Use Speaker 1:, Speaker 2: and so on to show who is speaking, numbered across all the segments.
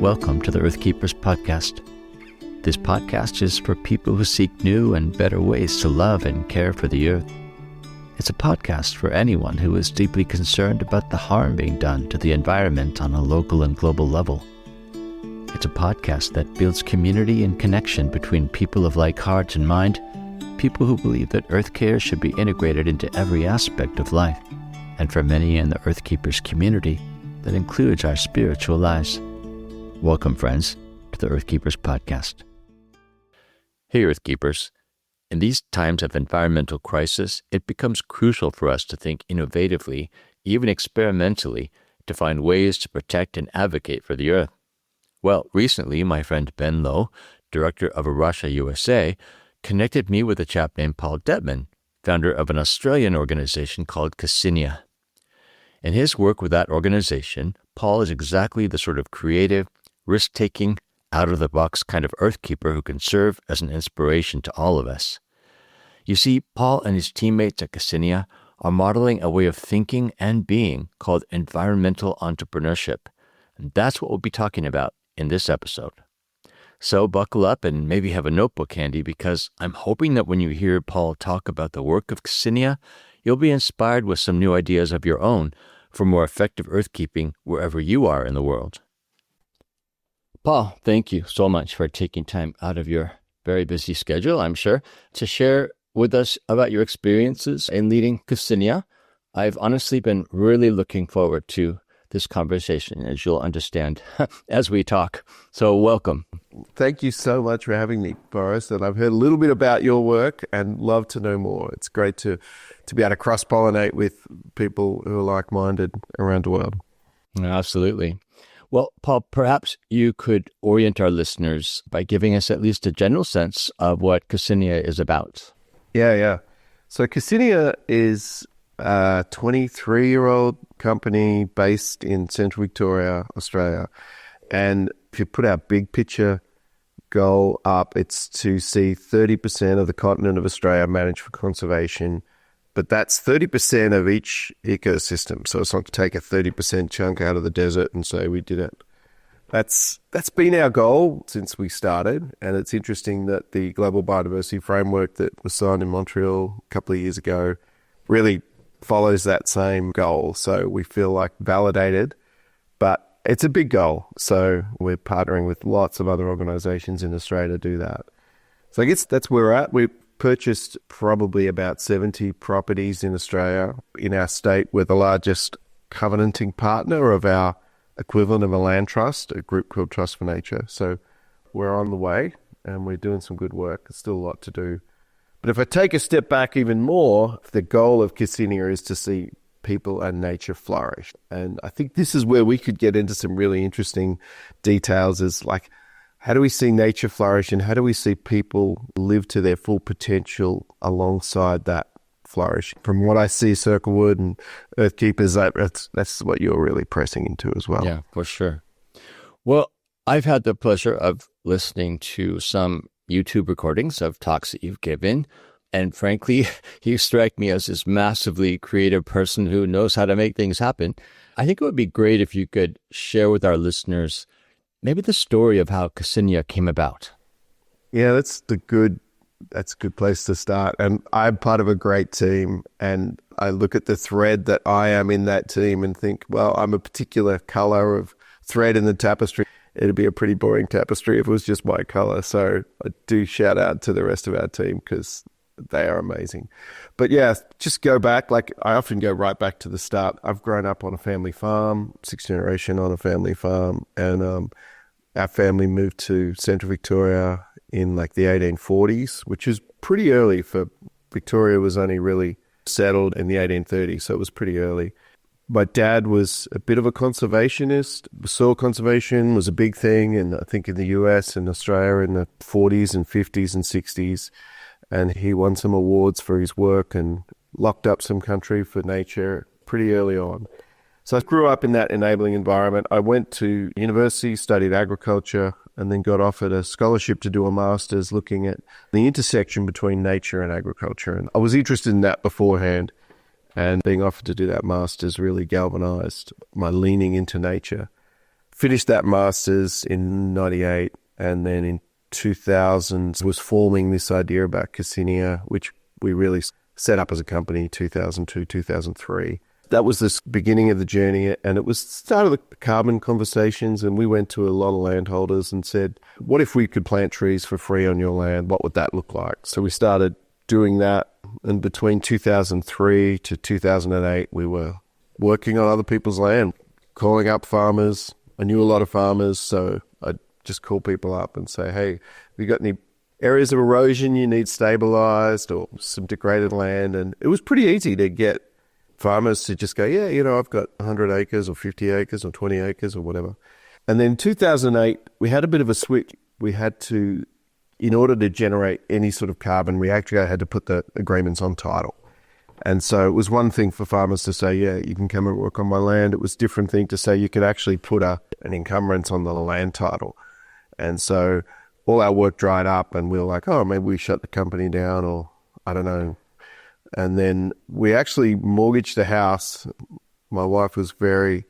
Speaker 1: welcome to the Earthkeepers podcast. This podcast is for people who seek new and better ways to love and care for the earth. It's a podcast for anyone who is deeply concerned about the harm being done to the environment on a local and global level. It's a podcast that builds community and connection between people of like heart and mind, people who believe that earth care should be integrated into every aspect of life, and for many in the Earthkeepers community, that includes our spiritual lives. Welcome, friends, to the Earthkeepers podcast. Hey, Earthkeepers. In these times of environmental crisis, it becomes crucial for us to think innovatively, even experimentally, to find ways to protect and advocate for the earth. Well, recently, my friend Ben Lowe, director of Arusha USA, connected me with a chap named Paul Dettman, founder of an Australian organization called Cassinia. In his work with that organization, Paul is exactly the sort of creative, risk-taking, out-of-the-box kind of earthkeeper who can serve as an inspiration to all of us. You see, Paul and his teammates at Cassinia are modeling a way of thinking and being called environmental entrepreneurship, and that's what we'll be talking about in this episode. So buckle up and maybe have a notebook handy, because I'm hoping that when you hear Paul talk about the work of Cassinia, you'll be inspired with some new ideas of your own for more effective earthkeeping wherever you are in the world. Paul, thank you so much for taking time out of your very busy schedule, I'm sure, to share with us about your experiences in leading Cassinia. I've honestly been really looking forward to this conversation, as you'll understand as we talk. So welcome.
Speaker 2: Thank you so much for having me, Boris. And I've heard a little bit about your work and love to know more. It's great to be able to cross-pollinate with people who are like-minded around the world.
Speaker 1: Absolutely. Well, Paul, perhaps you could orient our listeners by giving us at least a general sense of what Cassinia is about.
Speaker 2: Yeah. So Cassinia is a 23-year-old company based in Central Victoria, Australia. And if you put our big picture goal up, it's to see 30% of the continent of Australia managed for conservation. But that's 30% of each ecosystem. So it's not to take a 30% chunk out of the desert and say we did it. That's been our goal since we started. And it's interesting that the Global Biodiversity Framework that was signed in Montreal a couple of years ago really follows that same goal. So we feel like validated, but it's a big goal. So we're partnering with lots of other organizations in Australia to do that. So I guess that's where we're at. We purchased probably about 70 properties in Australia. In our state, we're the largest covenanting partner of our equivalent of a land trust, a group called Trust for Nature. So we're on the way and we're doing some good work. There's still a lot to do. But if I take a step back even more, the goal of Cassinia is to see people and nature flourish. And I think this is where we could get into some really interesting details, is like, how do we see nature flourish and how do we see people live to their full potential alongside that flourish? From what I see, Circlewood and Earthkeepers, that's what you're really pressing into as well.
Speaker 1: Yeah, for sure. Well, I've had the pleasure of listening to some YouTube recordings of talks that you've given. And frankly, you strike me as this massively creative person who knows how to make things happen. I think it would be great if you could share with our listeners maybe the story of how Cassinia came about.
Speaker 2: Yeah, that's a good place to start. And I'm part of a great team, and I look at the thread that I am in that team and think, well, I'm a particular color of thread in the tapestry. It'd be a pretty boring tapestry if it was just my color. So I do shout out to the rest of our team because they are amazing. But yeah, just go back. Like, I often go right back to the start. I've grown up on a family farm, 6th generation on a family farm, and our family moved to Central Victoria in like the 1840s, which is pretty early for Victoria. Was only really settled in the 1830s, so it was pretty early. My dad was a bit of a conservationist. Soil conservation was a big thing, and I think in the US and Australia in the 40s and 50s and 60s. And he won some awards for his work and locked up some country for nature pretty early on. So I grew up in that enabling environment. I went to university, studied agriculture, and then got offered a scholarship to do a master's looking at the intersection between nature and agriculture. And I was interested in that beforehand. And being offered to do that master's really galvanized my leaning into nature. finished that master's in 98, and then in 2000 was forming this idea about Cassinia, which we really set up as a company 2002, 2003. That was the beginning of the journey, and it was the start of the carbon conversations, and we went to a lot of landholders and said, what if we could plant trees for free on your land? What would that look like? So we started doing that, and between 2003 to 2008, we were working on other people's land, calling up farmers. I knew a lot of farmers, so I'd just call people up and say, hey, have you got any areas of erosion you need stabilized or some degraded land? And it was pretty easy to get farmers to just go, yeah, I've got 100 acres or 50 acres or 20 acres or whatever. And then in 2008, we had a bit of a switch. We had to, in order to generate any sort of carbon, we actually had to put the agreements on title. And so it was one thing for farmers to say, yeah, you can come and work on my land. It was a different thing to say you could actually put an encumbrance on the land title. And so all our work dried up, and we were like, oh, maybe we shut the company down, or I don't know. And then we actually mortgaged the house. My wife was very,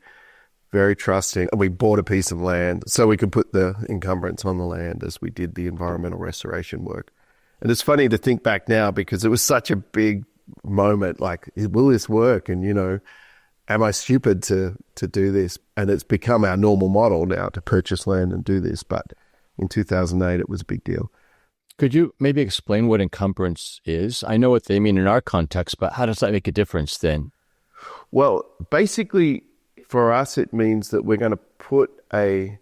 Speaker 2: very trusting. We bought a piece of land so we could put the encumbrance on the land as we did the environmental restoration work. And it's funny to think back now because it was such a big moment, like, will this work? And, am I stupid to do this? And it's become our normal model now to purchase land and do this. But in 2008, it was a big deal.
Speaker 1: Could you maybe explain what encumbrance is? I know what they mean in our context, but how does that make a difference then?
Speaker 2: Well, basically, for us, it means that we're going to put a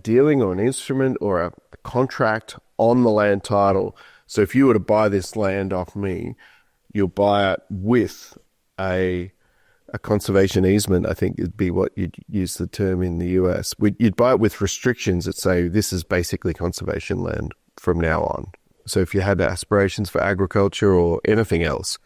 Speaker 2: dealing or an instrument or a contract on the land title. So if you were to buy this land off me, you'll buy it with a conservation easement, I think would be what you'd use the term in the US. You'd buy it with restrictions that say this is basically conservation land from now on. So if you had aspirations for agriculture or anything else,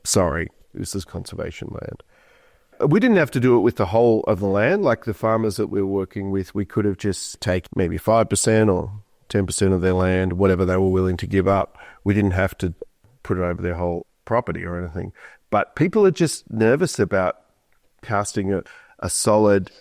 Speaker 2: sorry, this is conservation land. We didn't have to do it with the whole of the land. Like the farmers that we were working with, we could have just taken maybe 5% or 10% of their land, whatever they were willing to give up. We didn't have to put it over their whole property or anything. But people are just nervous about casting a solid,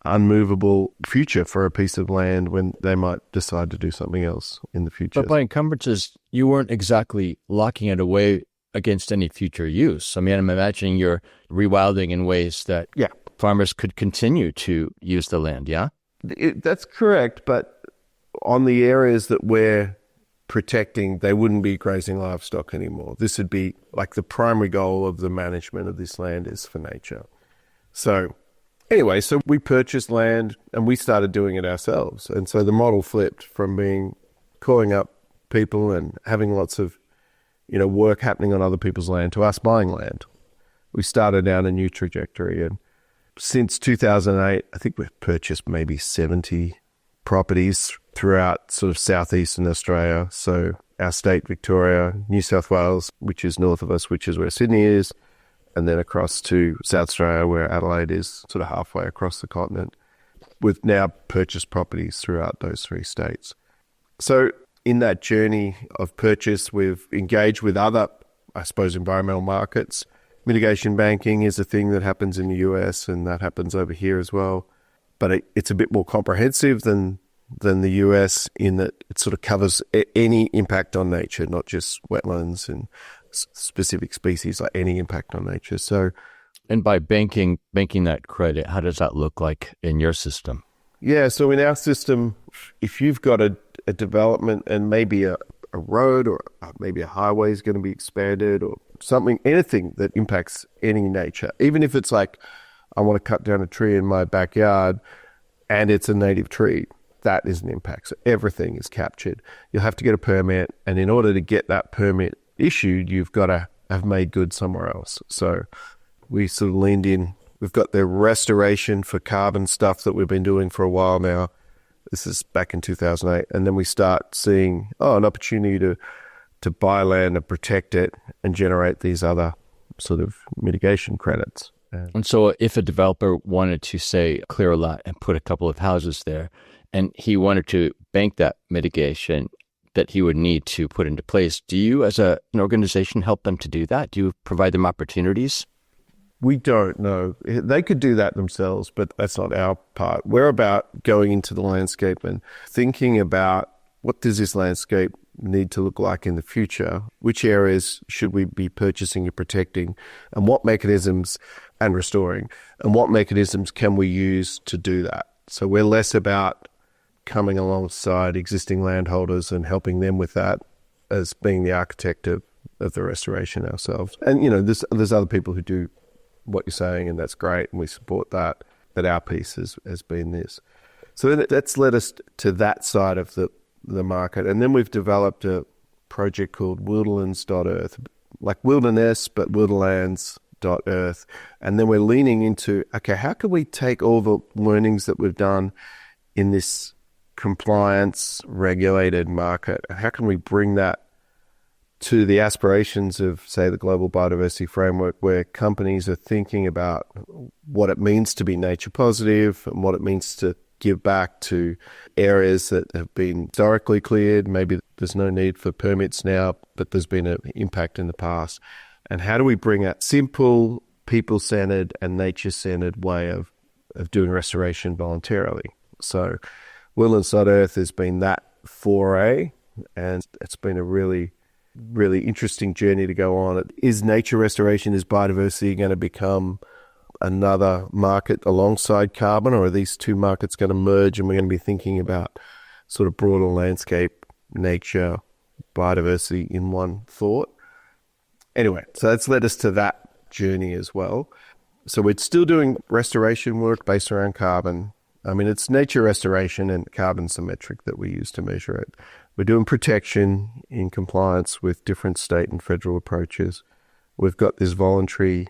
Speaker 2: unmovable future for a piece of land when they might decide to do something else in the future.
Speaker 1: But by encumbrances, you weren't exactly locking it away against any future use. I mean, I'm imagining you're rewilding in ways that farmers could continue to use the land, yeah?
Speaker 2: That's correct, but on the areas that we're protecting, they wouldn't be grazing livestock anymore. This would be like the primary goal of the management of this land is for nature. So anyway, so we purchased land and we started doing it ourselves. And so the model flipped from being calling up people and having lots of, work happening on other people's land to us buying land. We started down a new trajectory. And since 2008, I think we've purchased maybe 70 properties throughout sort of southeastern Australia. So our state, Victoria, New South Wales, which is north of us, which is where Sydney is, and then across to South Australia, where Adelaide is, sort of halfway across the continent. We've now purchased properties throughout those three states. So in that journey of purchase, we've engaged with other, I suppose, environmental markets. Mitigation banking is a thing that happens in the US, and that happens over here as well. But it's a bit more comprehensive than the US in that it sort of covers any impact on nature, not just wetlands and specific species, like any impact on nature. So,
Speaker 1: and by banking that credit, how does that look like in your system?
Speaker 2: Yeah, so in our system, if you've got a development and maybe a road or maybe a highway is going to be expanded or something, anything that impacts any nature, even if it's like, I want to cut down a tree in my backyard and it's a native tree, that is an impact. So everything is captured. You'll have to get a permit, and in order to get that permit issued, you've got to have made good somewhere else. So we sort of leaned in. We've got the restoration for carbon stuff that we've been doing for a while now. This is back in 2008. And then we start seeing, an opportunity to buy land and protect it and generate these other sort of mitigation credits.
Speaker 1: And so if a developer wanted to, say, clear a lot and put a couple of houses there, and he wanted to bank that mitigation that he would need to put into place, do you as an organization help them to do that? Do you provide them opportunities?
Speaker 2: We don't know. They could do that themselves, but that's not our part. We're about going into the landscape and thinking about what does this landscape need to look like in the future? Which areas should we be purchasing and protecting? And what mechanisms, and restoring, and what mechanisms can we use to do that? So we're less about coming alongside existing landholders and helping them with that as being the architect of the restoration ourselves. And, there's other people who do what you're saying, and that's great, and we support that. But our piece has been this. So that's led us to that side of the market. And then we've developed a project called wilderlands.earth, like wilderness, but wilderlands.earth. And then we're leaning into, okay, how can we take all the learnings that we've done in this compliance regulated market? How can we bring that to the aspirations of, say, the Global Biodiversity Framework, where companies are thinking about what it means to be nature positive and what it means to give back to areas that have been historically cleared. Maybe there's no need for permits now, but there's been an impact in the past. And how do we bring a simple, people-centered and nature-centered way of doing restoration voluntarily? So Wildlands.earth has been that foray, and it's been a really interesting journey to go on. Is nature restoration, is biodiversity going to become another market alongside carbon, or are these two markets going to merge and we're going to be thinking about sort of broader landscape, nature, biodiversity in one thought? Anyway, so that's led us to that journey as well. So we're still doing restoration work based around carbon. I mean, it's nature restoration and carbon's the metric that we use to measure it. We're doing protection in compliance with different state and federal approaches. We've got this voluntary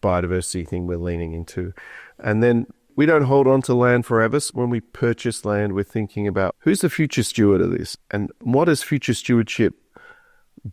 Speaker 2: biodiversity thing we're leaning into. And then we don't hold on to land forever. So when we purchase land, we're thinking about who's the future steward of this, and what does future stewardship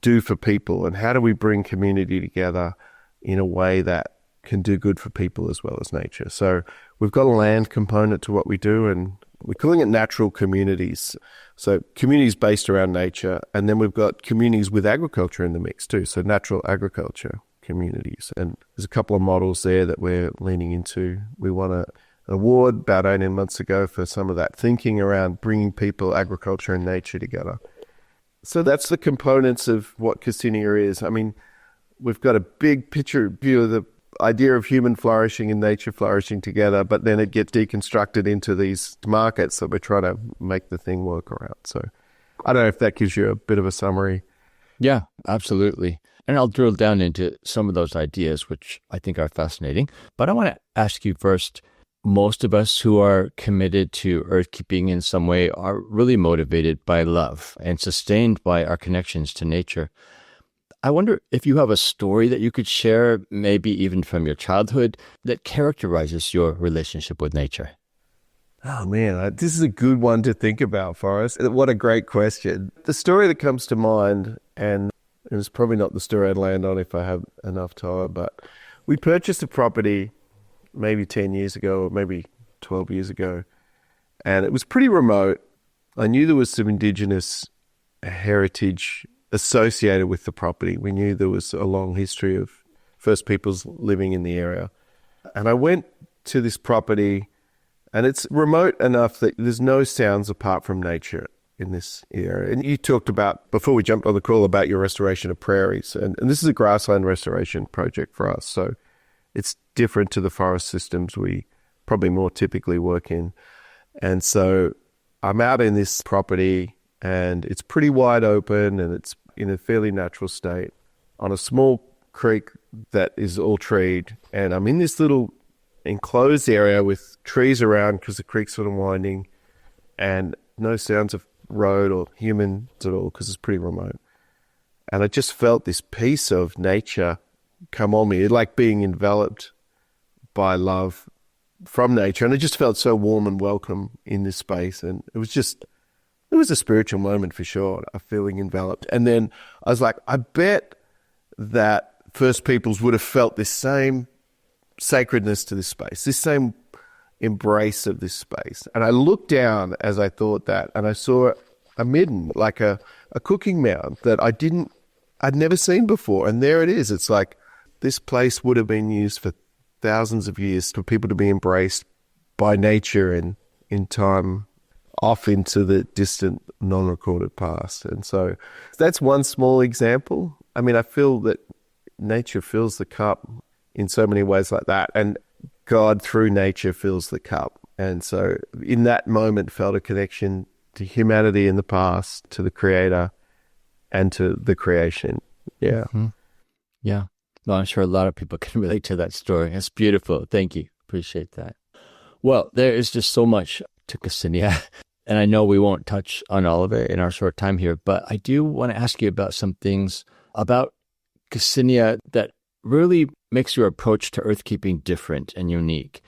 Speaker 2: do for people, and how do we bring community together in a way that can do good for people as well as nature. So we've got a land component to what we do, and we're calling it natural communities. So communities based around nature, and then we've got communities with agriculture in the mix too. So natural agriculture communities. And there's a couple of models there that we're leaning into. We won an award about 18 months ago for some of that thinking around bringing people, agriculture and nature together. So that's the components of what Cassinia is. I mean, we've got a big picture view of the idea of human flourishing and nature flourishing together, but then it gets deconstructed into these markets that we're trying to make the thing work around. So I don't know if that gives you a bit of a summary.
Speaker 1: Yeah, absolutely. And I'll drill down into some of those ideas, which I think are fascinating. But I want to ask you first, most of us who are committed to earthkeeping in some way are really motivated by love and sustained by our connections to nature. I wonder if you have a story that you could share, maybe even from your childhood, that characterizes your relationship with nature.
Speaker 2: Oh man, this is a good one to think about, Forrest. What a great question. The story that comes to mind, and it's probably not the story I'd land on if I have enough time, but we purchased a property maybe 10 years ago or maybe 12 years ago, and it was pretty remote. I knew there was some Indigenous heritage associated with the property. We knew there was a long history of First Peoples living in the area. And I went to this property, and it's remote enough that there's no sounds apart from nature in this area. And you talked about, before we jumped on the call, about your restoration of prairies. And this is a grassland restoration project for us. So it's different to the forest systems we probably more typically work in. And so I'm out in this property, and it's pretty wide open, and it's in a fairly natural state on a small creek that is all treed. And I'm in this little enclosed area with trees around because the creek's sort of winding, and no sounds of road or humans at all because it's pretty remote. And I just felt this piece of nature come on me, like being enveloped by love from nature. And I just felt so warm and welcome in this space. And it was a spiritual moment for sure, a feeling enveloped. And then I was like, I bet that First Peoples would have felt this same sacredness to this space, this same embrace of this space. And I looked down as I thought that, and I saw a midden, like a cooking mound that I'd never seen before. And there it is. It's like this place would have been used for thousands of years for people to be embraced by nature and in time off into the distant non-recorded past. And so that's one small example. I mean, I feel that nature fills the cup in so many ways like that, and God through nature fills the cup. And so in that moment felt a connection to humanity in the past, to the Creator, and to the creation. Yeah.
Speaker 1: Mm-hmm. Yeah. No, I'm sure a lot of people can relate to that story. It's beautiful. Thank you. Appreciate that. Well, there is just so much to Cassinia, and I know we won't touch on all of it in our short time here, but I do want to ask you about some things about Cassinia that really makes your approach to earthkeeping different and unique.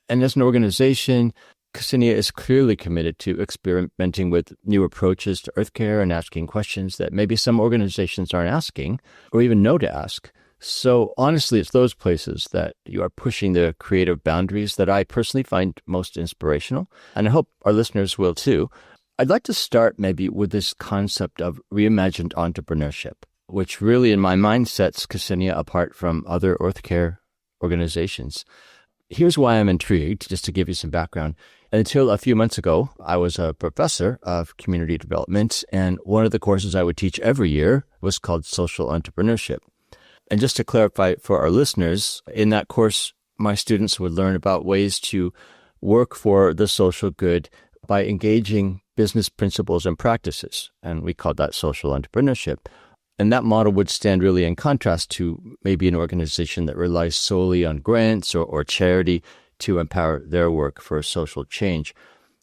Speaker 1: And as an organization, Cassinia is clearly committed to experimenting with new approaches to earth care and asking questions that maybe some organizations aren't asking or even know to ask. So honestly, it's those places that you are pushing the creative boundaries that I personally find most inspirational, and I hope our listeners will too. I'd like to start maybe with this concept of reimagined entrepreneurship, which really in my mind sets Cassinia apart from other earth care organizations. Here's why I'm intrigued, just to give you some background. Until a few months ago, I was a professor of community development, and one of the courses I would teach every year was called social entrepreneurship. And just to clarify for our listeners, in that course, my students would learn about ways to work for the social good by engaging business principles and practices, and we called that social entrepreneurship. And that model would stand really in contrast to maybe an organization that relies solely on grants or charity to empower their work for social change.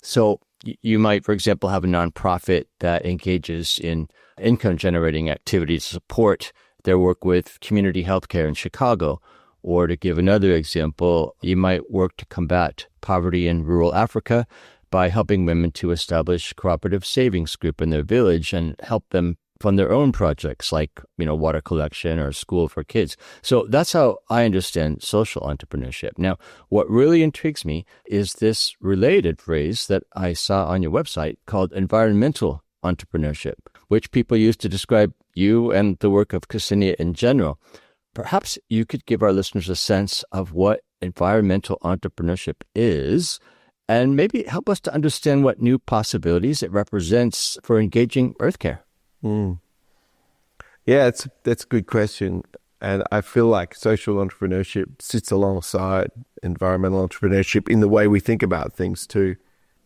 Speaker 1: So you might, for example, have a nonprofit that engages in income-generating activities to support their work with community healthcare in Chicago. Or to give another example, you might work to combat poverty in rural Africa by helping women to establish a cooperative savings group in their village and help them fund their own projects like, water collection or school for kids. So that's how I understand social entrepreneurship. Now, what really intrigues me is this related phrase that I saw on your website called environmental entrepreneurship, which people use to describe you and the work of Cassinia in general. Perhaps you could give our listeners a sense of what environmental entrepreneurship is, and maybe help us to understand what new possibilities it represents for engaging earth care.
Speaker 2: Yeah, that's a good question. And I feel like social entrepreneurship sits alongside environmental entrepreneurship in the way we think about things too.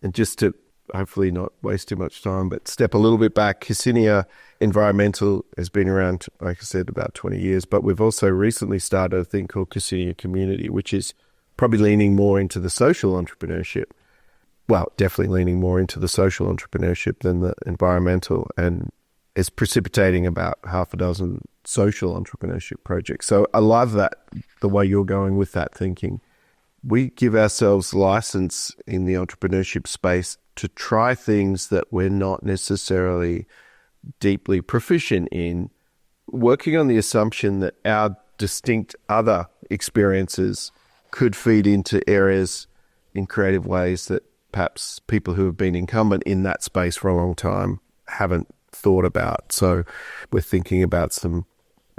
Speaker 2: And just to hopefully not waste too much time, but step a little bit back, Cassinia Environmental has been around, like I said, about 20 years, but we've also recently started a thing called Cassinia Community, which is probably leaning more into the social entrepreneurship. Well, definitely leaning more into the social entrepreneurship than the environmental, and is precipitating about half a dozen social entrepreneurship projects. So I love that, the way you're going with that thinking. We give ourselves license in the entrepreneurship space to try things that we're not necessarily deeply proficient in, working on the assumption that our distinct other experiences could feed into areas in creative ways that perhaps people who have been incumbent in that space for a long time haven't thought about. So we're thinking about some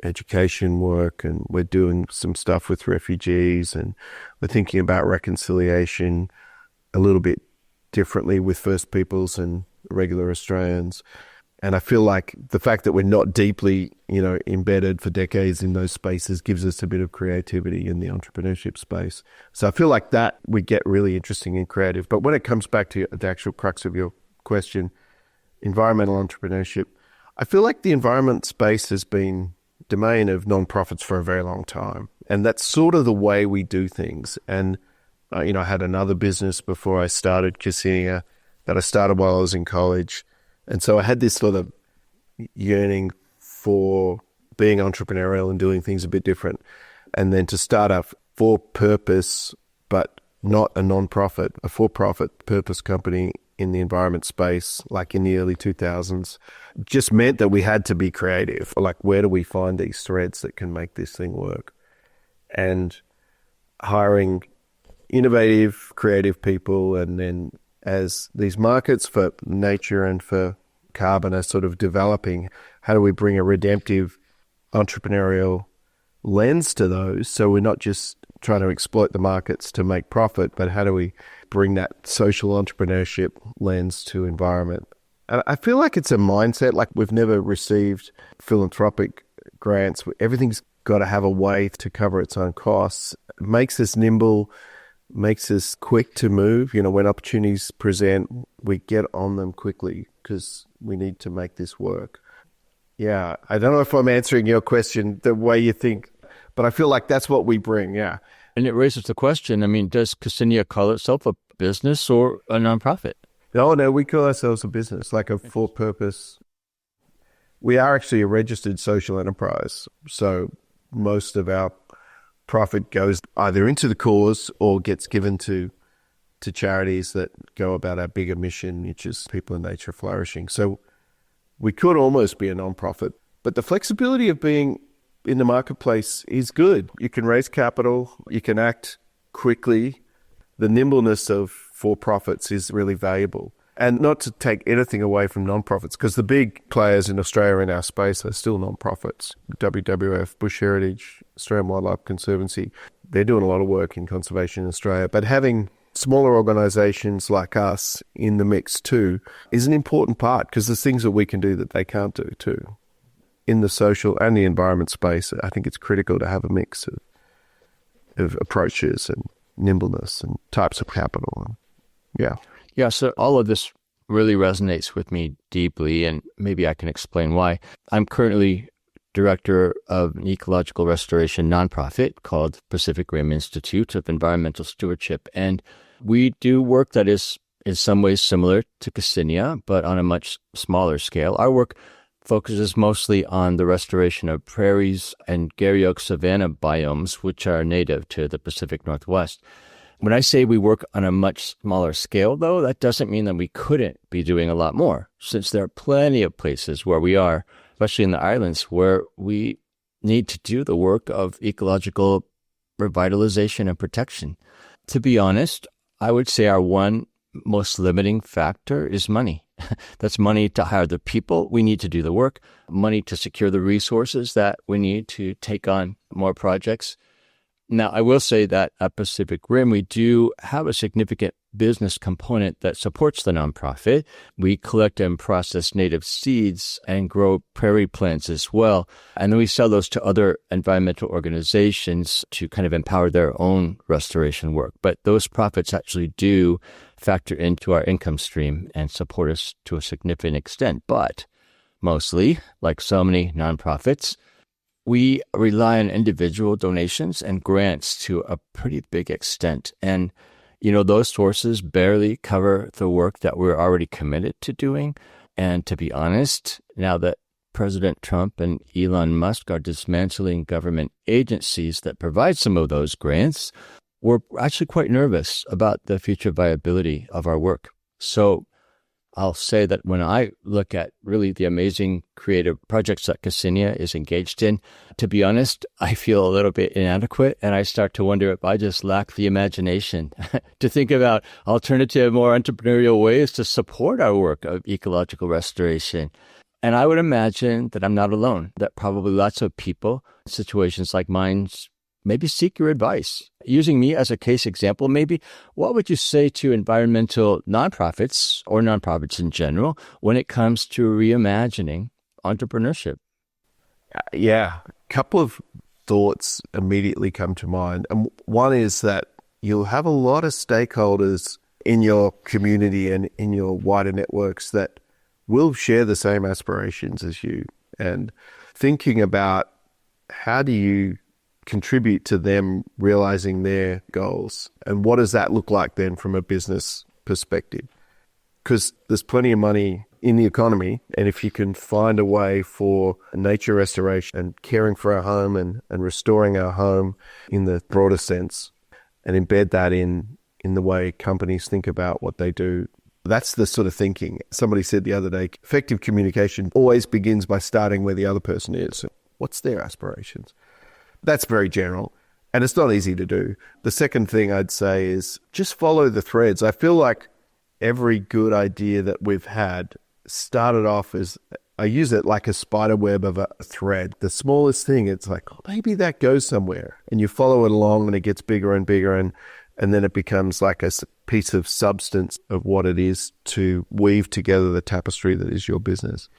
Speaker 2: education work, and we're doing some stuff with refugees, and we're thinking about reconciliation a little bit differently with First Peoples and regular Australians. And I feel like the fact that we're not deeply, embedded for decades in those spaces gives us a bit of creativity in the entrepreneurship space. So I feel like that we get really interesting and creative. But when it comes back to the actual crux of your question, environmental entrepreneurship, I feel like the environment space has been domain of nonprofits for a very long time. And that's sort of the way we do things. And, I had another business before I started Cassinia that I started while I was in college. And so I had this sort of yearning for being entrepreneurial and doing things a bit different. And then to start a for-purpose, but not a non-profit, a for-profit purpose company in the environment space, like in the early 2000s, just meant that we had to be creative. Like, where do we find these threads that can make this thing work? And hiring innovative, creative people, and then as these markets for nature and for carbon are sort of developing, how do we bring a redemptive entrepreneurial lens to those, so we're not just trying to exploit the markets to make profit, but how do we bring that social entrepreneurship lens to environment? And I feel like it's a mindset, like we've never received philanthropic grants. Everything's got to have a way to cover its own costs. It makes us nimble, makes us quick to move. You know, when opportunities present, we get on them quickly because we need to make this work. Yeah, I don't know if I'm answering your question the way you think, but I feel like that's what we bring, yeah.
Speaker 1: And it raises the question, I mean, does Cassinia call itself a business or a nonprofit?
Speaker 2: No, we call ourselves a business, like a for-purpose. We are actually a registered social enterprise. So most of our profit goes either into the cause or gets given to charities that go about our bigger mission, which is people and nature flourishing. So we could almost be a nonprofit, but the flexibility of being in the marketplace is good. You can raise capital, you can act quickly. The nimbleness of for-profits is really valuable. And not to take anything away from nonprofits, because the big players in Australia in our space are still nonprofits. WWF, Bush Heritage, Australian Wildlife Conservancy, they're doing a lot of work in conservation in Australia. But having smaller organisations like us in the mix too is an important part, because there's things that we can do that they can't do too. In the social and the environment space, I think it's critical to have a mix of approaches and nimbleness and types of capital. Yeah.
Speaker 1: Yeah, so all of this really resonates with me deeply, and maybe I can explain why. I'm currently director of an ecological restoration nonprofit called Pacific Rim Institute of Environmental Stewardship, and we do work that is in some ways similar to Cassinia, but on a much smaller scale. Our work focuses mostly on the restoration of prairies and Gary Oak savanna biomes, which are native to the Pacific Northwest. When I say we work on a much smaller scale, though, that doesn't mean that we couldn't be doing a lot more, since there are plenty of places where we are, especially in the islands, where we need to do the work of ecological revitalization and protection. To be honest, I would say our one most limiting factor is money. That's money to hire the people we need to do the work, money to secure the resources that we need to take on more projects. Now, I will say that at Pacific Rim, we do have a significant business component that supports the nonprofit. We collect and process native seeds and grow prairie plants as well. And then we sell those to other environmental organizations to kind of empower their own restoration work. But those profits actually do factor into our income stream and support us to a significant extent. But mostly, like so many nonprofits, we rely on individual donations and grants to a pretty big extent. And, you know, those sources barely cover the work that we're already committed to doing. And to be honest, now that President Trump and Elon Musk are dismantling government agencies that provide some of those grants, we're actually quite nervous about the future viability of our work. So I'll say that when I look at really the amazing creative projects that Cassinia is engaged in, to be honest, I feel a little bit inadequate, and I start to wonder if I just lack the imagination to think about alternative, more entrepreneurial ways to support our work of ecological restoration. And I would imagine that I'm not alone, that probably lots of people in situations like mine maybe seek your advice. Using me as a case example, maybe what would you say to environmental nonprofits or nonprofits in general when it comes to reimagining entrepreneurship?
Speaker 2: Yeah, a couple of thoughts immediately come to mind. And one is that you'll have a lot of stakeholders in your community and in your wider networks that will share the same aspirations as you. And thinking about how do you contribute to them realizing their goals, and what does that look like then from a business perspective? Because there's plenty of money in the economy, and if you can find a way for nature restoration and caring for our home and restoring our home in the broader sense, and embed that in the way companies think about what they do, that's the sort of thinking. Somebody said the other day, effective communication always begins by starting where the other person is. What's their aspirations? That's very general, and it's not easy to do. The second thing I'd say is just follow the threads. I feel like every good idea that we've had started off as I use it like a spider web of a thread. The smallest thing, it's like, oh, maybe that goes somewhere. And you follow it along and it gets bigger and bigger. And then it becomes like a piece of substance of what it is to weave together the tapestry that is your business.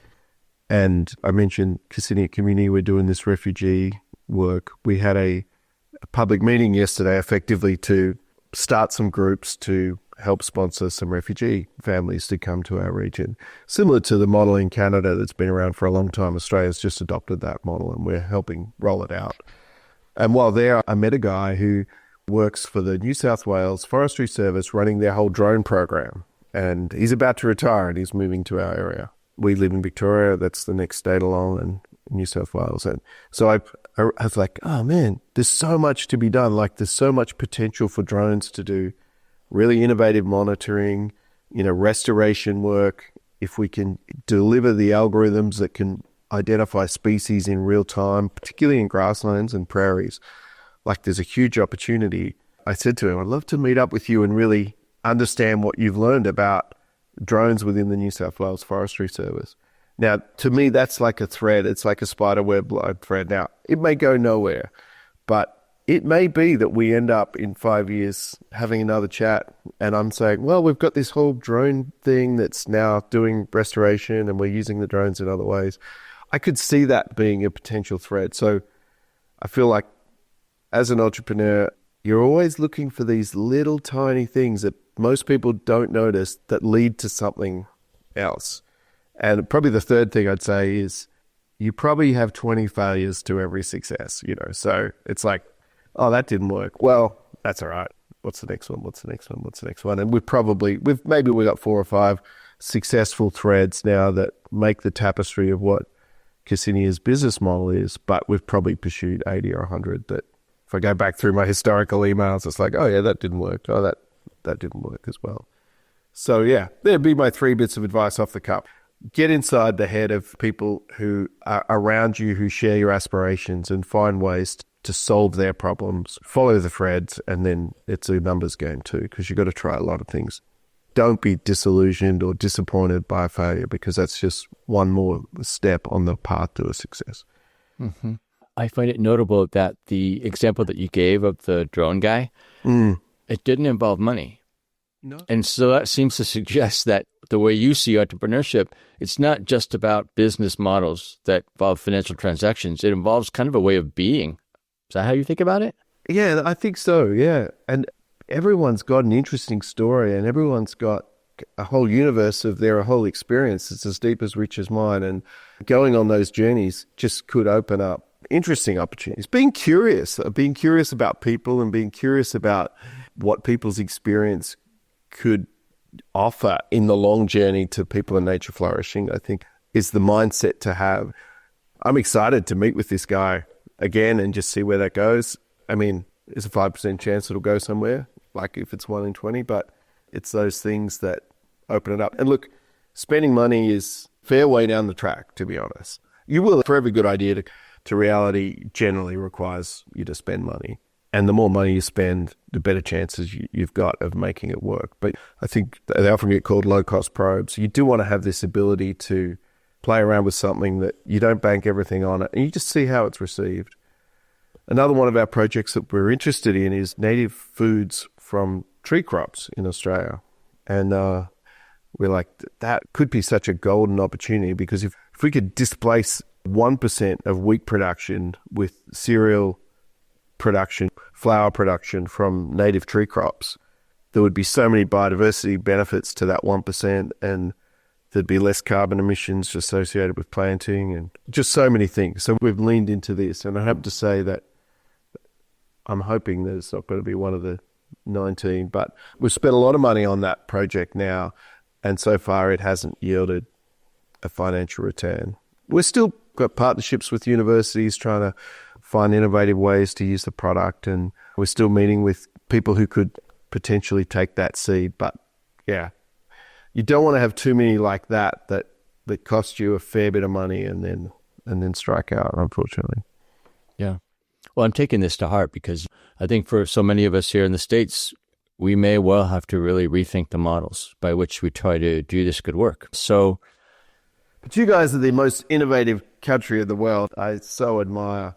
Speaker 2: And I mentioned Cassinia community, we're doing this refugee work. We had a public meeting yesterday effectively to start some groups to help sponsor some refugee families to come to our region. Similar to the model in Canada that's been around for a long time, Australia's just adopted that model and we're helping roll it out. And while there, I met a guy who works for the New South Wales Forestry Service running their whole drone program. And he's about to retire and he's moving to our area. We live in Victoria, that's the next state along, and New South Wales. And so I was like, oh man, there's so much to be done. Like there's so much potential for drones to do really innovative monitoring, restoration work. If we can deliver the algorithms that can identify species in real time, particularly in grasslands and prairies, like there's a huge opportunity. I said to him, I'd love to meet up with you and really understand what you've learned about drones within the New South Wales Forestry Service. Now, to me, that's like a thread. It's like a spider web line thread. Now, it may go nowhere, but it may be that we end up in 5 years having another chat and I'm saying, well, we've got this whole drone thing that's now doing restoration and we're using the drones in other ways. I could see that being a potential thread. So I feel like as an entrepreneur, you're always looking for these little tiny things that most people don't notice that lead to something else. And probably the third thing I'd say is you probably have 20 failures to every success, So it's like, oh, that didn't work. Well, that's all right. What's the next one? What's the next one? What's the next one? And we've got 4 or 5 successful threads now that make the tapestry of what Cassinia's business model is, but we've probably pursued 80 or 100 that if I go back through my historical emails, it's like, oh yeah, that didn't work. Oh, that didn't work as well. So yeah, there'd be my 3 bits of advice off the cuff. Get inside the head of people who are around you, who share your aspirations and find ways to solve their problems, follow the threads, and then it's a numbers game too, because you've got to try a lot of things. Don't be disillusioned or disappointed by a failure because that's just one more step on the path to a success.
Speaker 1: Mm-hmm. I find it notable that the example that you gave of the drone guy, it didn't involve money.
Speaker 2: No.
Speaker 1: And so that seems to suggest that the way you see entrepreneurship, it's not just about business models that involve financial transactions. It involves kind of a way of being. Is that how you think about it?
Speaker 2: Yeah, I think so, yeah. And everyone's got an interesting story and everyone's got a whole universe of their whole experience. It's as deep as rich as mine. And going on those journeys just could open up interesting opportunities. Being curious about people and being curious about what people's experience could offer in the long journey to people in nature flourishing, I think is the mindset to have. I'm excited to meet with this guy again and just see where that goes. I mean, there's a 5% chance it'll go somewhere, like if it's 1 in 20, but it's those things that open it up. And look, spending money is a fair way down the track, to be honest. You will, for every good idea to reality generally requires you to spend money. And the more money you spend, the better chances you've got of making it work. But I think they often get called low-cost probes. You do want to have this ability to play around with something that you don't bank everything on it, and you just see how it's received. Another one of our projects that we're interested in is native foods from tree crops in Australia. And we're like, that could be such a golden opportunity because if we could displace 1% of wheat production with cereal production, flour production from native tree crops, there would be so many biodiversity benefits to that 1%, and there'd be less carbon emissions associated with planting and just so many things. So we've leaned into this, and I have to say that I'm hoping that it's not going to be one of the 19, but we've spent a lot of money on that project now, and so far it hasn't yielded a financial return. We're still got partnerships with universities trying to find innovative ways to use the product, and we're still meeting with people who could potentially take that seed. But yeah, you don't want to have too many like that cost you a fair bit of money and then strike out, unfortunately.
Speaker 1: Yeah. Well, I'm taking this to heart because I think for so many of us here in the States, we may well have to really rethink the models by which we try to do this good work. So
Speaker 2: But you guys are the most innovative country in the world. I so admire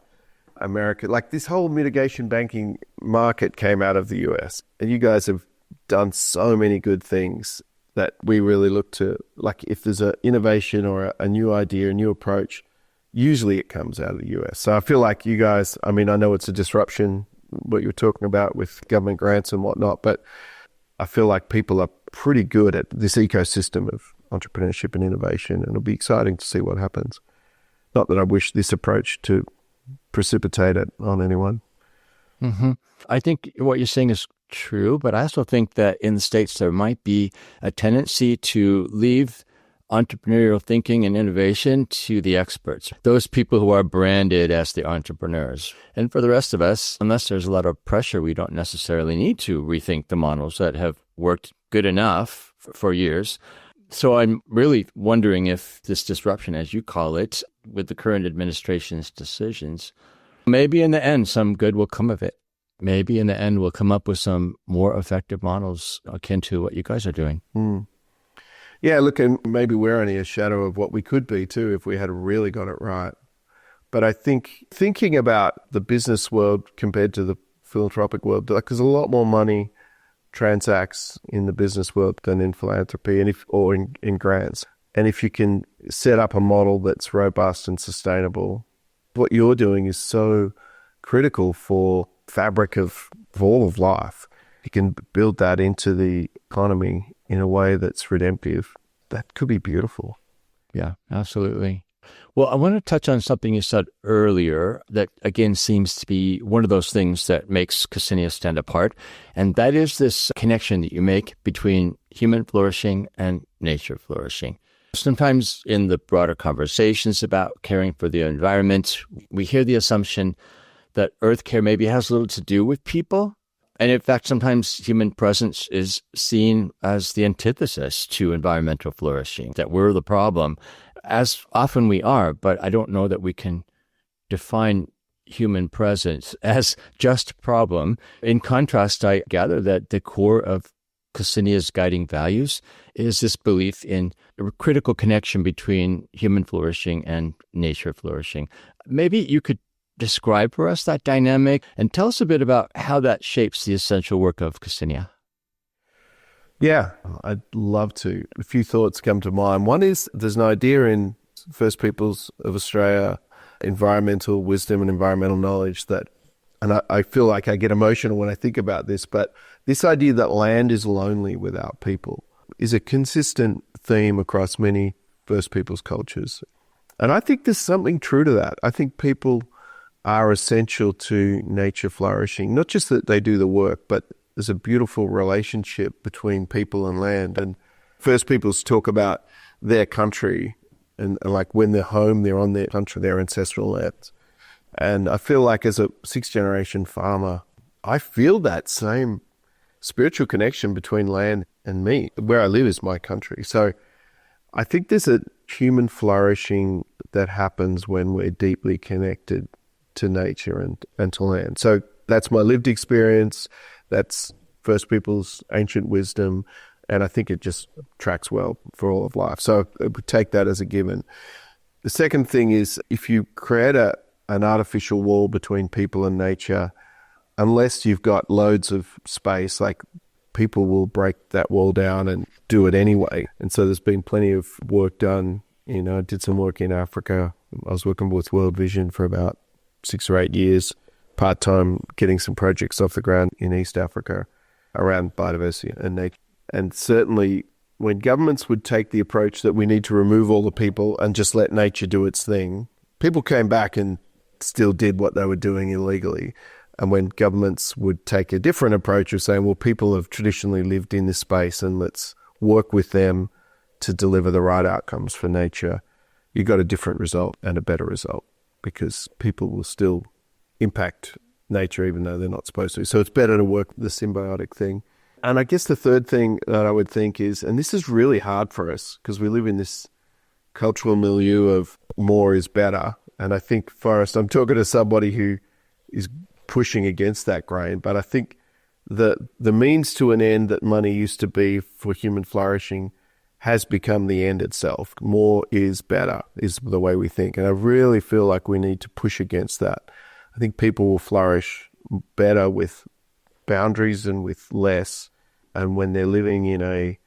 Speaker 2: America. Like this whole mitigation banking market came out of the US, and you guys have done so many good things that we really look to. Like if there's an innovation or a new idea, a new approach, usually it comes out of the US. So I feel like you guys, I mean, I know it's a disruption, what you were talking about with government grants and whatnot, but I feel like people are pretty good at this ecosystem of entrepreneurship and innovation, and it'll be exciting to see what happens. Not that I wish this approach to precipitate it on anyone.
Speaker 1: Mm-hmm. I think what you're saying is true, but I also think that in the States there might be a tendency to leave entrepreneurial thinking and innovation to the experts, those people who are branded as the entrepreneurs. And for the rest of us, unless there's a lot of pressure, we don't necessarily need to rethink the models that have worked good enough for years. So I'm really wondering if this disruption, as you call it, with the current administration's decisions, maybe in the end some good will come of it. Maybe in the end we'll come up with some more effective models akin to what you guys are doing.
Speaker 2: Yeah, look, and maybe we're only a shadow of what we could be too if we had really got it right. But I think thinking about the business world compared to the philanthropic world, like there's a lot more money transacts in the business world than in philanthropy or in grants. And if you can set up a model that's robust and sustainable, what you're doing is so critical for fabric of all of life. You can build that into the economy in a way that's redemptive. That could be beautiful.
Speaker 1: Yeah, absolutely. Well, I want to touch on something you said earlier that, again, seems to be one of those things that makes Cassinia stand apart, and that is this connection that you make between human flourishing and nature flourishing. Sometimes in the broader conversations about caring for the environment, we hear the assumption that earth care maybe has little to do with people. And in fact, sometimes human presence is seen as the antithesis to environmental flourishing, that we're the problem, as often we are, but I don't know that we can define human presence as just problem. In contrast, I gather that the core of Cassinia's guiding values is this belief in a critical connection between human flourishing and nature flourishing. Maybe you could describe for us that dynamic and tell us a bit about how that shapes the essential work of Cassinia.
Speaker 2: Yeah, I'd love to. A few thoughts come to mind. One is there's an idea in First Peoples of Australia, environmental wisdom and environmental knowledge that, and I feel like I get emotional when I think about this, but this idea that land is lonely without people is a consistent theme across many First Peoples cultures. And I think there's something true to that. I think people are essential to nature flourishing, not just that they do the work, but there's a beautiful relationship between people and land. And First Peoples talk about their country and like when they're home, they're on their country, their ancestral lands. And I feel like as a sixth generation farmer, I feel that same spiritual connection between land and me. Where I live is my country. So I think there's a human flourishing that happens when we're deeply connected to nature and to land. So that's my lived experience. That's First Peoples' ancient wisdom. And I think it just tracks well for all of life. So I would take that as a given. The second thing is if you create an artificial wall between people and nature, unless you've got loads of space, like people will break that wall down and do it anyway. And so there's been plenty of work done. You know, I did some work in Africa. I was working with World Vision for about 6 or 8 years, part-time, getting some projects off the ground in East Africa around biodiversity and nature. And certainly when governments would take the approach that we need to remove all the people and just let nature do its thing, people came back and still did what they were doing illegally. And when governments would take a different approach of saying, well, people have traditionally lived in this space and let's work with them to deliver the right outcomes for nature, you got a different result and a better result because people will still impact nature even though they're not supposed to. So it's better to work the symbiotic thing. And I guess the third thing that I would think is, and this is really hard for us because we live in this cultural milieu of more is better. And I think, Forrest, I'm talking to somebody who is pushing against that grain, but I think the means to an end that money used to be for human flourishing has become the end itself. More is better is the way we think. And I really feel like we need to push against that. I think people will flourish better with boundaries and with less. And when they're living in a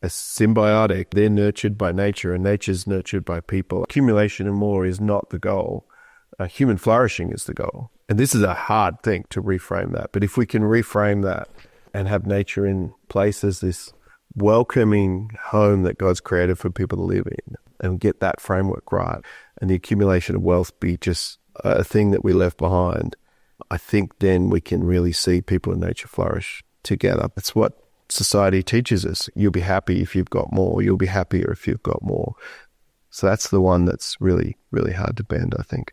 Speaker 2: symbiotic, they're nurtured by nature and nature's nurtured by people. Accumulation and more is not the goal. Human flourishing is the goal. And this is a hard thing to reframe that. But if we can reframe that and have nature in place as this welcoming home that God's created for people to live in, and get that framework right, and the accumulation of wealth be just a thing that we left behind, I think then we can really see people and nature flourish together. That's what society teaches us. You'll be happy if you've got more. You'll be happier if you've got more. So that's the one that's really, really hard to bend, I think.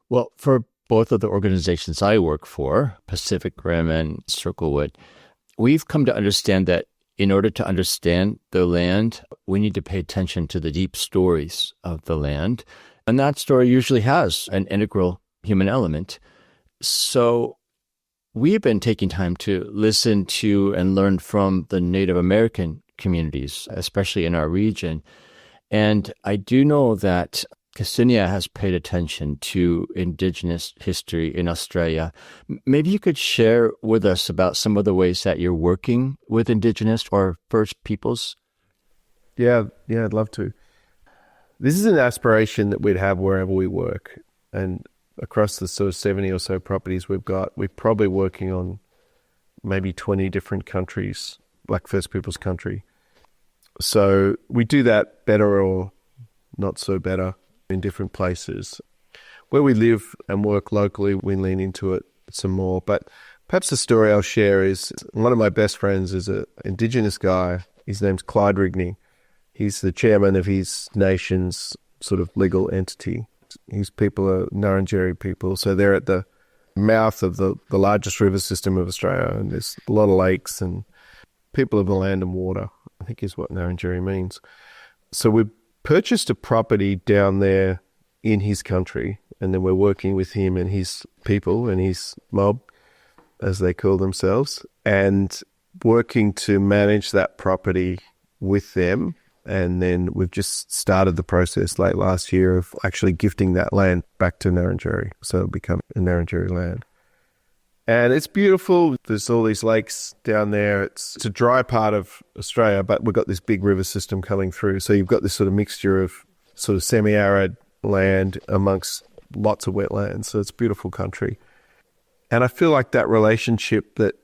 Speaker 1: Well, for both of the organizations I work for, Pacific Rim and Circlewood, we've come to understand that in order to understand the land, we need to pay attention to the deep stories of the land. And that story usually has an integral human element. So we've been taking time to listen to and learn from the Native American communities, especially in our region. And I do know that Cassinia has paid attention to Indigenous history in Australia. Maybe you could share with us about some of the ways that you're working with Indigenous or First Peoples?
Speaker 2: Yeah, I'd love to. This is an aspiration that we'd have wherever we work. And across the sort of 70 or so properties we've got, we're probably working on maybe 20 different countries, like First Peoples country. So we do that better or not so better in different places. Where we live and work locally, we lean into it some more. But perhaps the story I'll share is one of my best friends is an Indigenous guy. His name's Clyde Rigney. He's the chairman of his nation's sort of legal entity. His people are Ngarrindjeri people, so they're at the mouth of the largest river system of Australia, and there's a lot of lakes and people of the land and water, I think is what Ngarrindjeri means. So we purchased a property down there in his country, and then we're working with him and his people and his mob, as they call themselves, and working to manage that property with them. And then we've just started the process late last year of actually gifting that land back to Ngarrindjeri, so it'll become a Ngarrindjeri land. And it's beautiful. There's all these lakes down there. It's a dry part of Australia, but we've got this big river system coming through. So you've got this sort of mixture of sort of semi-arid land amongst lots of wetlands. So it's a beautiful country. And I feel like that relationship that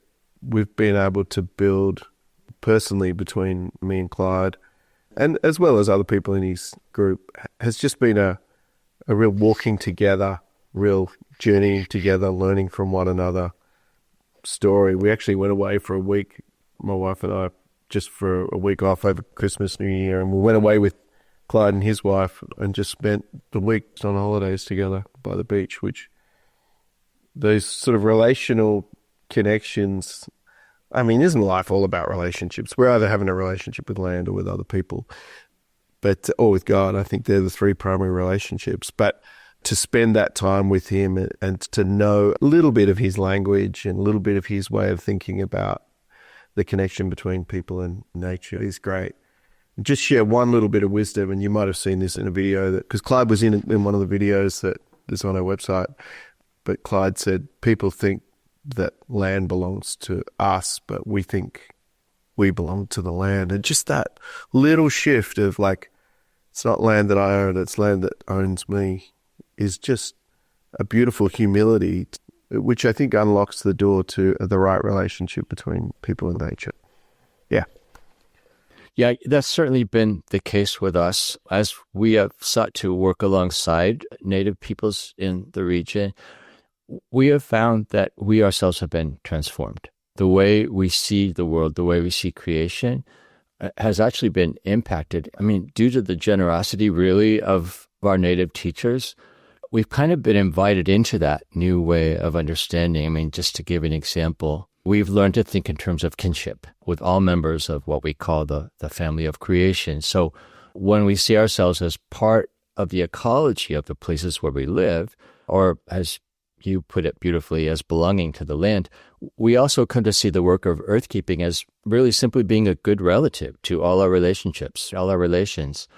Speaker 2: we've been able to build personally between me and Clyde, and as well as other people in his group, has just been a real walking together, real journeying together, learning from one another story. We actually went away for a week, my wife and I, just for a week off over Christmas, New Year, and we went away with Clyde and his wife and just spent the week on holidays together by the beach, which those sort of relational connections, I mean, isn't life all about relationships? We're either having a relationship with land or with other people, or with God. I think they're the three primary relationships. But to spend that time with him and to know a little bit of his language and a little bit of his way of thinking about the connection between people and nature is great. Just share one little bit of wisdom, and you might have seen this in a video, that because Clyde was in one of the videos that is on our website, but Clyde said, people think that land belongs to us, but we think we belong to the land. And just that little shift of like, it's not land that I own, it's land that owns me, is just a beautiful humility, which I think unlocks the door to the right relationship between people and nature. Yeah.
Speaker 1: Yeah, that's certainly been the case with us as we have sought to work alongside Native peoples in the region. We have found that we ourselves have been transformed. The way we see the world, the way we see creation has actually been impacted. I mean, due to the generosity really of our Native teachers, we've kind of been invited into that new way of understanding. I mean, just to give an example, we've learned to think in terms of kinship with all members of what we call the family of creation. So when we see ourselves as part of the ecology of the places where we live, or as you put it beautifully, as belonging to the land, we also come to see the work of earthkeeping as really simply being a good relative to all our relationships, all our relations.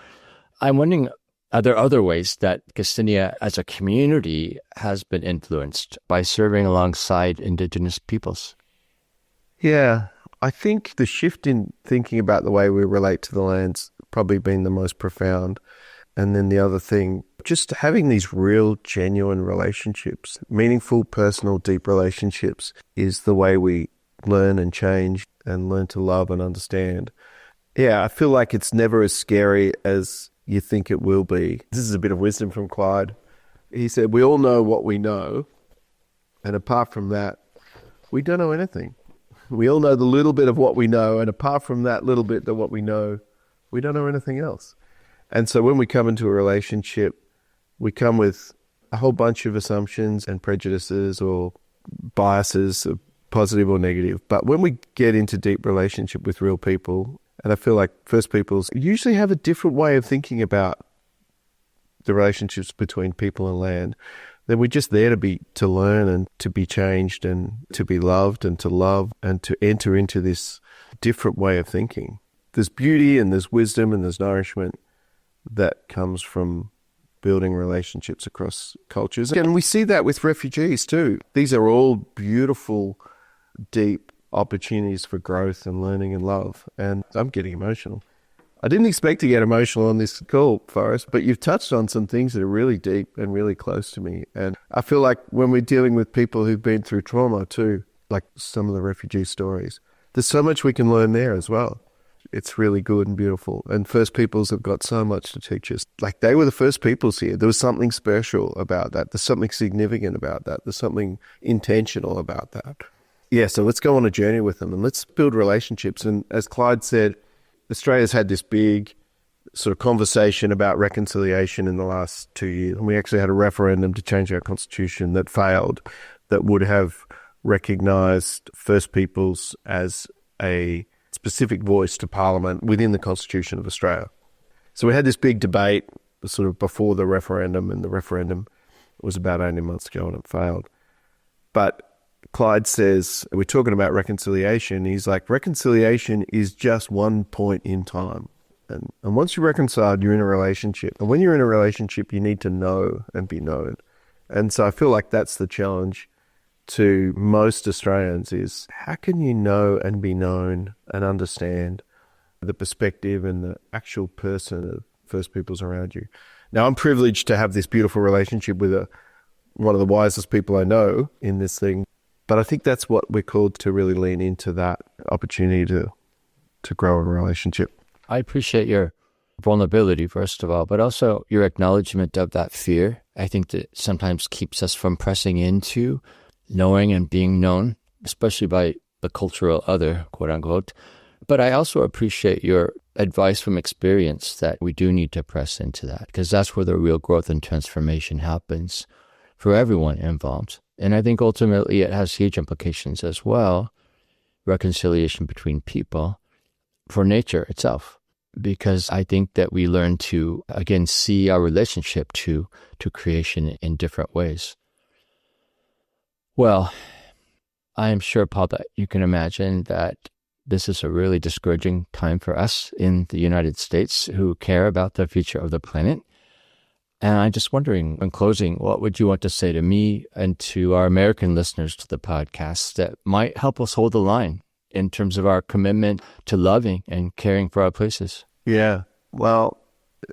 Speaker 1: I'm wondering, are there other ways that Cassinia as a community has been influenced by serving alongside Indigenous peoples?
Speaker 2: Yeah, I think the shift in thinking about the way we relate to the land's probably been the most profound. And then the other thing, just having these real, genuine relationships, meaningful, personal, deep relationships is the way we learn and change and learn to love and understand. Yeah, I feel like it's never as scary as you think it will be. This is a bit of wisdom from Clyde. He said, we all know what we know. And apart from that, we don't know anything. We all know the little bit of what we know. And apart from that little bit of what we know, we don't know anything else. And so when we come into a relationship, we come with a whole bunch of assumptions and prejudices or biases, positive or negative. But when we get into deep relationship with real people, and I feel like First Peoples usually have a different way of thinking about the relationships between people and land, then we're just there to learn and to be changed and to be loved and to love and to enter into this different way of thinking. There's beauty and there's wisdom and there's nourishment that comes from building relationships across cultures. And we see that with refugees too. These are all beautiful, deep opportunities for growth and learning and love. And I'm getting emotional. I didn't expect to get emotional on this call, Forrest, but you've touched on some things that are really deep and really close to me. And I feel like when we're dealing with people who've been through trauma too, like some of the refugee stories, there's so much we can learn there as well. It's really good and beautiful. And First Peoples have got so much to teach us. Like, they were the first peoples here. There was something special about that. There's something significant about that. There's something intentional about that. Yeah, so let's go on a journey with them and let's build relationships. And as Clyde said, Australia's had this big sort of conversation about reconciliation in the last 2 years. And we actually had a referendum to change our constitution that failed, that would have recognised First Peoples as a specific voice to Parliament within the Constitution of Australia. So we had this big debate sort of before the referendum, and the referendum was about 18 months ago and it failed. But Clyde says, we're talking about reconciliation. He's like, reconciliation is just one point in time. And once you're reconciled, you're in a relationship. And when you're in a relationship, you need to know and be known. And so I feel like that's the challenge to most Australians is, how can you know and be known and understand the perspective and the actual person of First Peoples around you? Now, I'm privileged to have this beautiful relationship with one of the wisest people I know in this thing, but I think that's what we're called to really lean into, that opportunity to grow a relationship.
Speaker 1: I appreciate your vulnerability, first of all, but also your acknowledgement of that fear. I think that sometimes keeps us from pressing into knowing and being known, especially by the cultural other, quote unquote. But I also appreciate your advice from experience that we do need to press into that, because that's where the real growth and transformation happens for everyone involved. And I think ultimately it has huge implications as well, reconciliation between people, for nature itself. Because I think that we learn to, again, see our relationship to creation in different ways. Well, I am sure, Paul, that you can imagine that this is a really discouraging time for us in the United States who care about the future of the planet. And I'm just wondering, in closing, what would you want to say to me and to our American listeners to the podcast that might help us hold the line in terms of our commitment to loving and caring for our places?
Speaker 2: Yeah, well,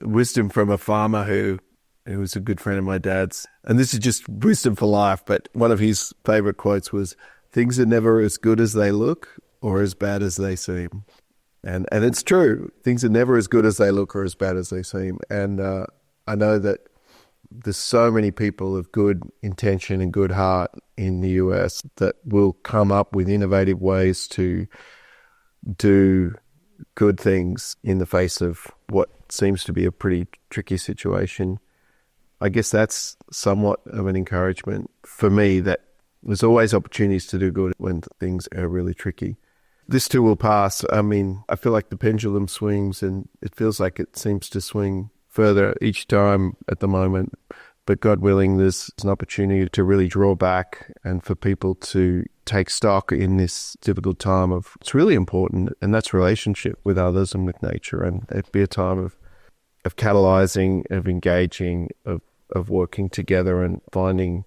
Speaker 2: wisdom from a farmer who was a good friend of my dad's. And this is just wisdom for life, but one of his favorite quotes was, things are never as good as they look or as bad as they seem. And it's true. Things are never as good as they look or as bad as they seem. And I know that there's so many people of good intention and good heart in the US that will come up with innovative ways to do good things in the face of what seems to be a pretty tricky situation. I guess that's somewhat of an encouragement for me, that there's always opportunities to do good when things are really tricky. This too will pass. I mean, I feel like the pendulum swings, and it feels like it seems to swing further each time at the moment. But God willing, there's an opportunity to really draw back and for people to take stock in this difficult time of, it's really important, and that's relationship with others and with nature. And it'd be a time of catalyzing, of engaging, of working together and finding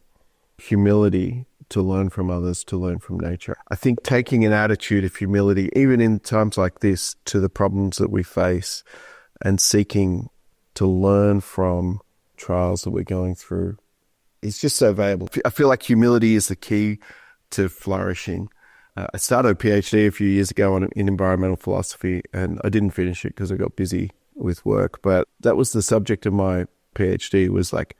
Speaker 2: humility to learn from others, to learn from nature. I think taking an attitude of humility, even in times like this, to the problems that we face and seeking to learn from trials that we're going through is just so valuable. I feel like humility is the key to flourishing. I started a PhD a few years ago in environmental philosophy, and I didn't finish it because I got busy with work. But that was the subject of my PhD, was like,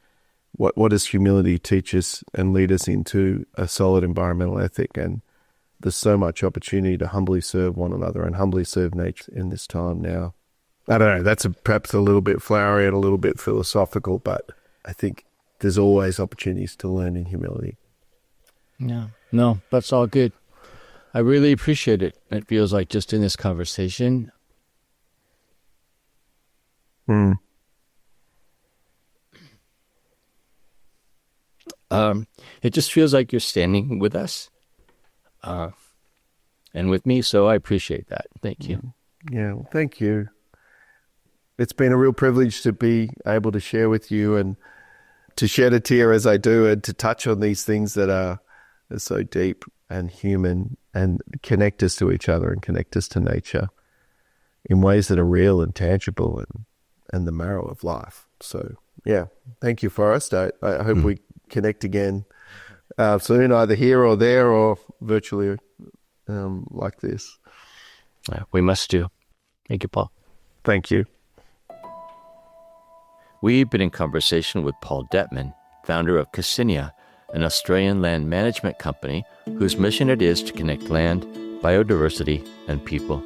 Speaker 2: what does humility teach us and lead us into a solid environmental ethic? And there's so much opportunity to humbly serve one another and humbly serve nature in this time now. I don't know, that's perhaps a little bit flowery and a little bit philosophical, but I think there's always opportunities to learn in humility.
Speaker 1: Yeah, no, that's all good. I really appreciate it. It feels like just in this conversation. It just feels like you're standing with us and with me, so I appreciate that. Thank you.
Speaker 2: Yeah, well, thank you. It's been a real privilege to be able to share with you and to shed a tear as I do and to touch on these things that are so deep and human and connect us to each other and connect us to nature in ways that are real and tangible and the marrow of life. So, yeah, thank you, Forrest. I hope we connect again soon, either here or there or virtually like this.
Speaker 1: We must do. Thank you, Paul.
Speaker 2: Thank you.
Speaker 1: We've been in conversation with Paul Dettman, founder of Cassinia, an Australian land management company whose mission it is to connect land, biodiversity, and people.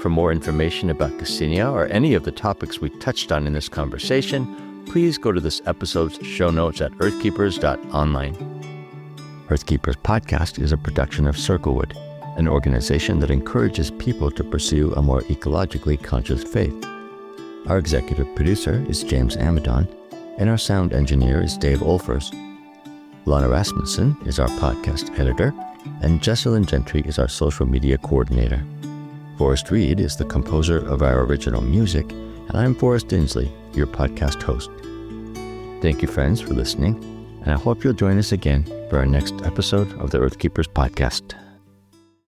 Speaker 1: For more information about Cassinia or any of the topics we touched on in this conversation, please go to this episode's show notes at earthkeepers.online. Earthkeepers podcast is a production of Circlewood, an organization that encourages people to pursue a more ecologically conscious faith. Our executive producer is James Amadon, and our sound engineer is Dave Olfers. Lana Rasmussen is our podcast editor, and Jesselyn Gentry is our social media coordinator. Forrest Reed is the composer of our original music, and I'm Forrest Dinsley, your podcast host. Thank you, friends, for listening, and I hope you'll join us again for our next episode of the Earthkeepers podcast.